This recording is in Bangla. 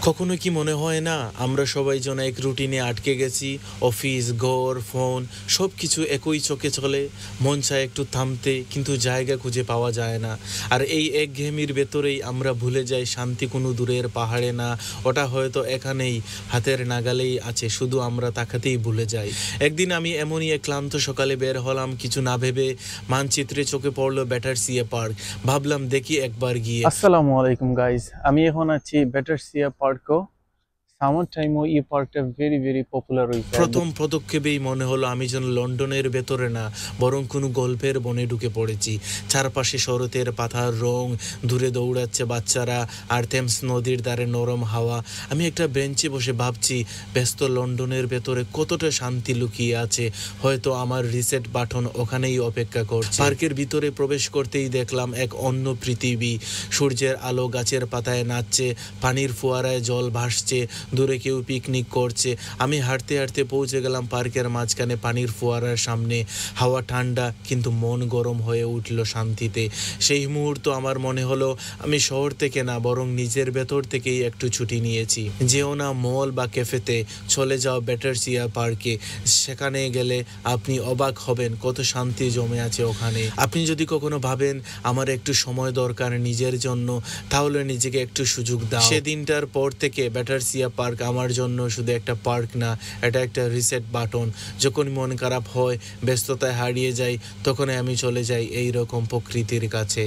কখনো কি মনে হয় না আমরা সবাই যেন এক রুটিনে আটকে গেছি? অফিস, ঘর, ফোন সব কিছু একই চোখে চলে। মন চায় একটু থামতে, কিন্তু জায়গা খুঁজে পাওয়া যায় না। আর এই একঘেয়েমির ভেতরেই আমরা ভুলে যাই শান্তি কোনো দূরের পাহাড়ে না, ওটা হয়তো এখানেই, হাতের নাগালেই আছে, শুধু আমরা তাকাতেই ভুলে যাই। একদিন আমি এমনই এক ক্লান্ত সকালে বের হলাম, কিছু না ভেবে। মানচিত্রে চোখে পড়লো ব্যাটারসিয়া পার্ক। ভাবলাম দেখি একবার গিয়ে। আসসালামু আলাইকুম গাইজ, আমি এখন আছি ব্যাটারসিয়া পার্কও। সামার টাইমও এই পার্কটা ভেরি পপুলার হয়েছে। প্রথম পদক্ষেপেই মনে হলো আমি যেন লন্ডনের ভেতরে না, বরং কোনো গল্পের বনে ঢুকে পড়েছি। চারপাশে শরতের পাতার রং, দূরে দৌড়াচ্ছে বাচ্চারা, আর থেমস নদীর ধারে নরম হাওয়া। আমি একটা বেঞ্চে বসে ভাবছি, ব্যস্ত লন্ডনের ভেতরে কতটা শান্তি লুকিয়ে আছে। হয়তো আমার রিসেট বাটন ওখানেই অপেক্ষা করছে। পার্কের ভিতরে প্রবেশ করতেই দেখলাম এক অন্য পৃথিবী। সূর্যের আলো গাছের পাতায় নাচছে, পানির ফোয়ারায় জল ভাসছে, দূরে কেউ পিকনিক করছে। আমি হাঁটতে হাঁটতে পৌঁছে গেলাম পার্কের মাঝখানে, পানির ফোয়ারার সামনে। হাওয়া ঠান্ডা, কিন্তু মন গরম হয়ে উঠল শান্তিতে। সেই মুহূর্ত আমার মনে হলো আমি শহর থেকে না, বরং নিজের ভেতর থেকেই একটু ছুটি নিয়েছি। যেও না মল বা ক্যাফেতে, চলে যাও ব্যাটারসিয়া পার্কে। সেখানে গেলে আপনি অবাক হবেন কত শান্তি জমে আছে ওখানে। আপনি যদি কখনো ভাবেন আমার একটু সময় দরকার নিজের জন্য, তাহলে নিজেকে একটু সুযোগ দাও। সেদিনটার পর থেকে ব্যাটারসিয়া পার্ক আমার জন্য শুধু একটা পার্ক না, এটা একটা রিসেট বাটন। যখন মন খারাপ হয়, ব্যস্ততায় হারিয়ে যাই, তখন আমি চলে যাই এই রকম প্রকৃতির কাছে।